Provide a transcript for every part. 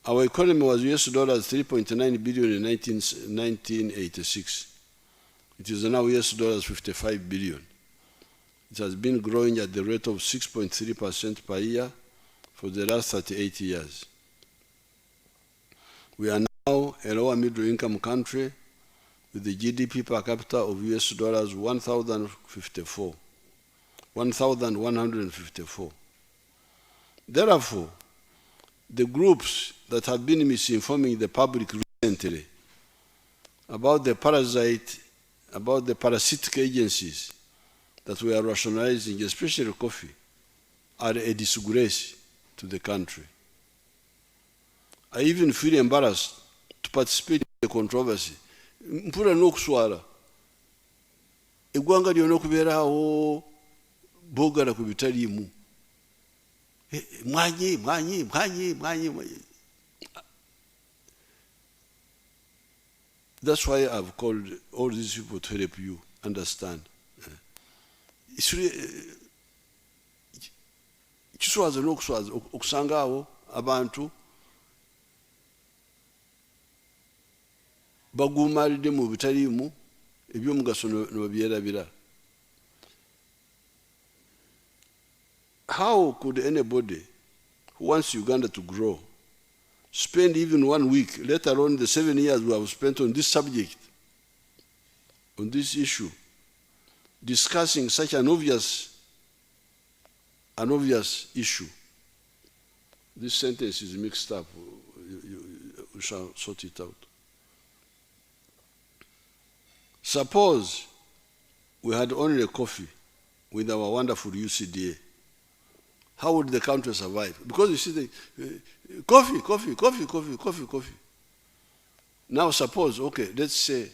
Our economy was US dollars 3.9 billion in 1986. It is now US dollars 55 billion. It has been growing at the rate of 6.3% per year for the last 38 years. We are now a lower middle income country with the GDP per capita of US dollars 1,154. Therefore, the groups that have been misinforming the public recently about the parasitic agencies that we are rationalizing, especially coffee, are a disgrace to the country. I even feel embarrassed to participate in the controversy. Mpura n'okuswala eggwanga lyonna okubeerawo boogala ku bitaliimu mwanyi. That's why I've called all these people to help you understand. It's really kiswaza n'okuswaza okusanga awo abantu baguumalidde mu bitaliimu eby'omugaso ne babyerabira. How could anybody who wants Uganda to grow spend even 1 week, let alone the 7 years we have spent on this subject, on this issue, discussing such an obvious issue? This sentence is mixed up. We shall sort it out. Suppose we had only coffee with our wonderful UCDA. How would the country survive? Because you see, coffee. Now suppose, okay, let's say,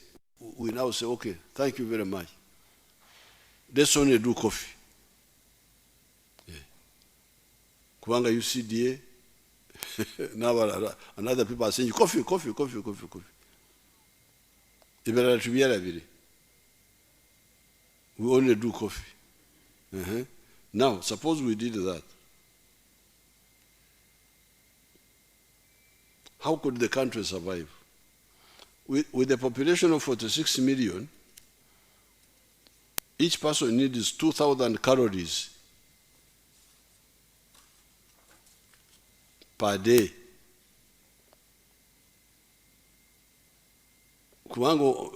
we now say, okay, thank you very much. Let's only do coffee. Kuanga UCDA, now another people are saying, coffee. We only do coffee. Now, suppose we did that. How could the country survive? With a population of 46 million, each person needs 2,000 calories per day. Kuwango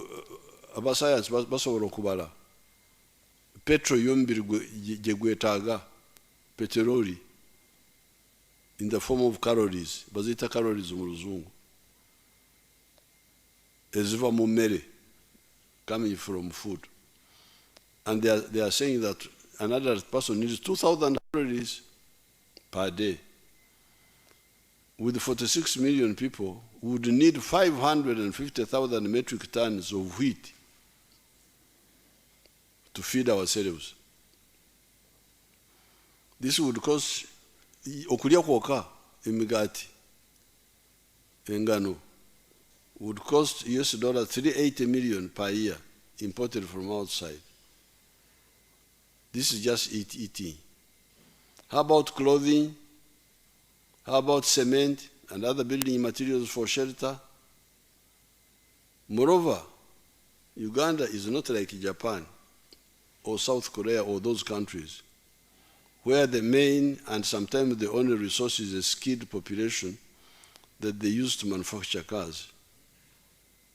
abasayansi basobola okubala petrol y'omubiri gye gwetaaga peteroli in the form of calories, baziyita calories mu luzungu, eziva mu mmere, coming from food. And they are saying that another person needs 2,000 calories per day. With 46 million people, we would need 550,000 metric tons of wheat to feed ourselves. This would cost, okulya kwokka emigati engano would cost US dollars 380 million per year imported from outside. This is just eating. How about clothing? How about cement and other building materials for shelter? Moreover, Uganda is not like Japan or South Korea or those countries where the main and sometimes the only resource is a skilled population that they use to manufacture cars,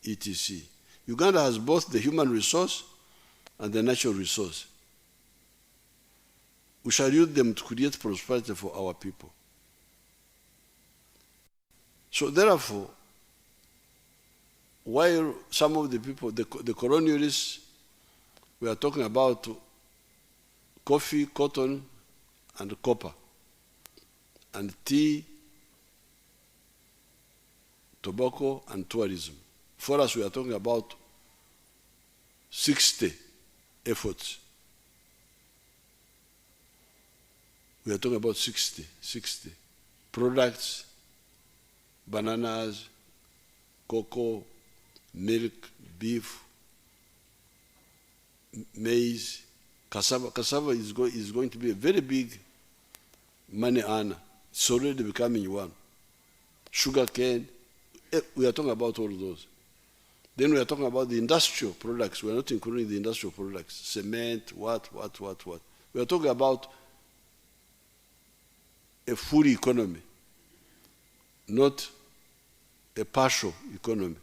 etc. Uganda has both the human resource and the natural resource. We shall use them to create prosperity for our people. So therefore, while some of the people, the colonialists, we are talking about coffee, cotton, and copper, and tea, tobacco, and tourism. For us, we are talking about 60 efforts. We are talking about 60 products, bananas, cocoa, milk, beef, maize, cassava. Cassava is going to be a very big money earner. It's already becoming one. sugar cane. We are talking about all those. Then we are talking about the industrial products. We are not including the industrial products, cement, what. We are talking about a full economy, not a partial economy.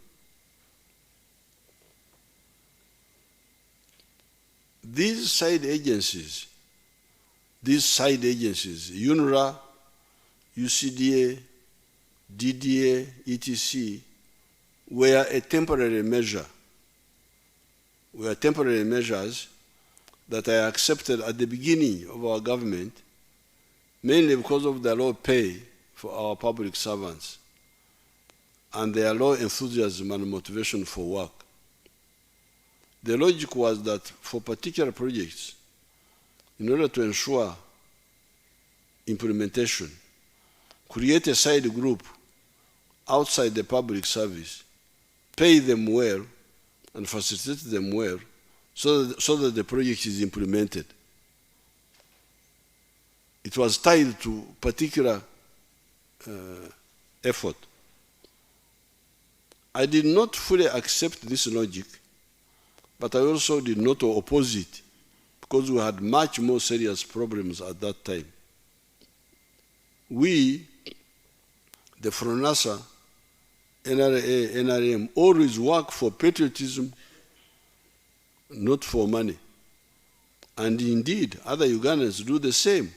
These side agencies, UNRWA, UCDA, DDA, etc., were a temporary measure. Were temporary measures that I accepted at the beginning of our government, mainly because of the low pay for our public servants and their low enthusiasm and motivation for work. The logic was that for particular projects, in order to ensure implementation, create a side group outside the public service, pay them well, and facilitate them well, so that the project is implemented. It was tied to particular effort. I did not fully accept this logic, but I also did not oppose it, because we had much more serious problems at that time. We, the FRONASA, NRA, NRM, always work for patriotism, not for money. And indeed, other Ugandans do the same.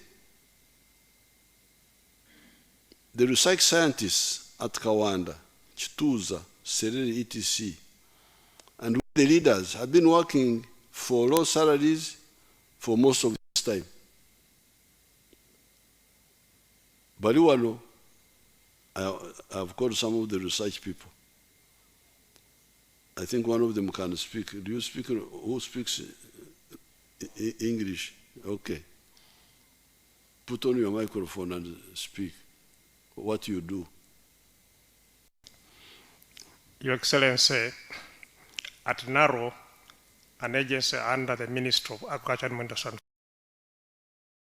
The research scientists at Kawanda, Chituza, Sereri, etc., and the leaders have been working for low salaries for most of this time. Baliwano, I've called some of the research people. I think one of them can speak. Do you speak? Who speaks English? Okay. Put on your microphone and speak what you do. Your Excellency, at NARO, an agency under the Ministry of Agriculture and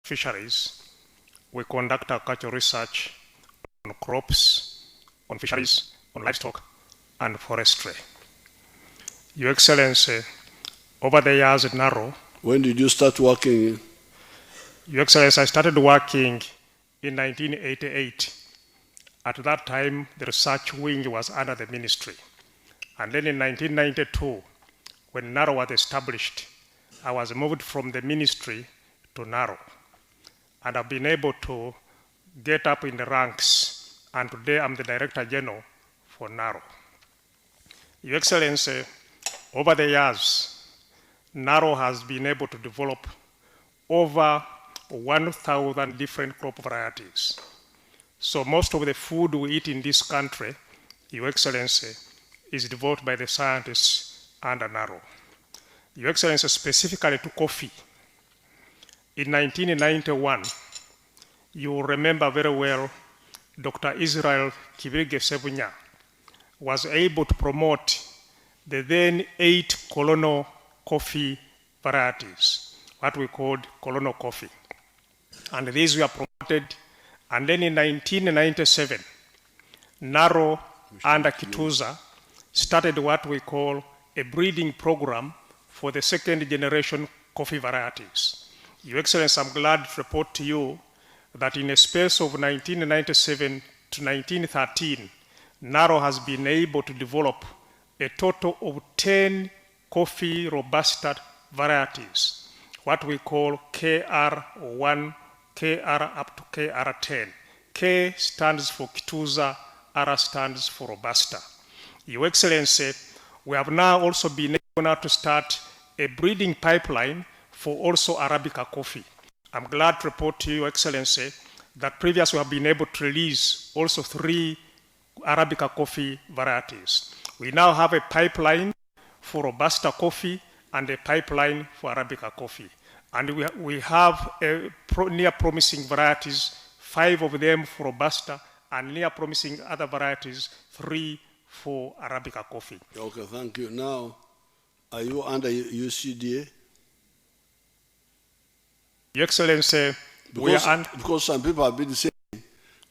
Fisheries, we conduct agricultural research on crops, on fisheries, on livestock, and forestry. Your Excellency, over the years at NARO... When did you start working? Your Excellency, I started working in 1988. At that time, the research wing was under the ministry. And then in 1992, when NARO was established, I was moved from the ministry to NARO. And I've been able to get up in the ranks, and today I'm the Director General for NARO. Your Excellency, over the years, NARO has been able to develop over 1,000 different crop varieties. So most of the food we eat in this country, Your Excellency, is developed by the scientists under NARO. Your Excellency, specifically to coffee. In 1991, you remember very well, Dr. Israel Kibirige Sebunya was able to promote the then 8 colonial coffee varieties, what we called colonial coffee. And these were promoted. And then in 1997, NARO under Kituza started what we call a breeding program for the second generation coffee varieties. Your Excellency, I'm glad to report to you that in a space of 1997 to 1913, NARO has been able to develop a total of 10 coffee Robusta varieties, what we call KR1, KR up to KR10. K stands for Kituza, R stands for Robusta. Your Excellency, we have now also been able now to start a breeding pipeline for also Arabica coffee. I'm glad to report to you, Your Excellency, that previously we have been able to release also 3 Arabica coffee varieties. We now have a pipeline for Robusta coffee and a pipeline for Arabica coffee. And we have near promising varieties, 5 of them for Robusta, and near promising other varieties, 3 for Arabica coffee. Okay, thank you. Now, are you under UCDA? Your Excellency, because some people have been saying,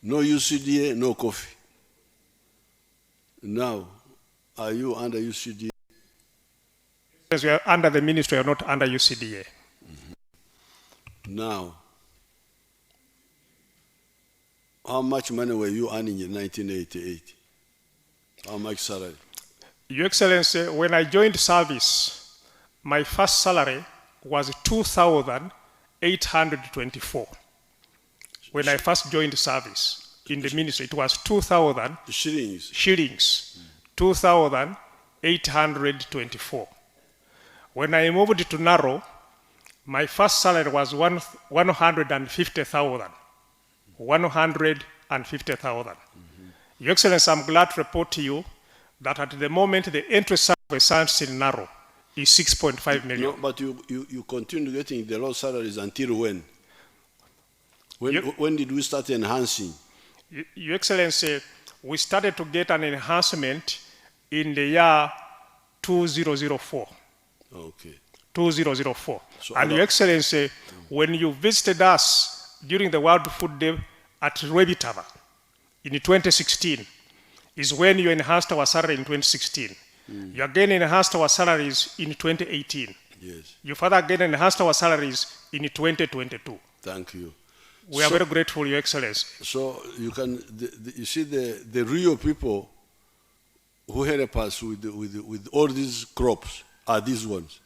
no UCDA, no coffee. Now, are you under UCDA? Yes, we are under the ministry, we are not under UCDA. Now, how much money were you earning in 1988? How much salary? Your Excellency, when I joined service, my first salary was 2,824. When I first joined service in the ministry, it was 2,000 shillings, 2,824. When I moved to Narrow, my first salary was 150,000. 150,000. Your Excellency, I'm glad to report to you that at the moment the entry salary in Narrow is 6.5 million. No, but you continue getting the low salaries until when? When did we start enhancing? Your Excellency, we started to get an enhancement in the year 2004. Okay. 2004. So and Your Excellency, when you visited us during the World Food Day at Rwebitaba in 2016, is when you enhanced our salary in 2016. You again enhanced our salaries in 2018. Yes. You further again enhanced our salaries in 2022. Thank you. We are very grateful, Your Excellency. So you can, you see the real people who help us with all these crops are these ones.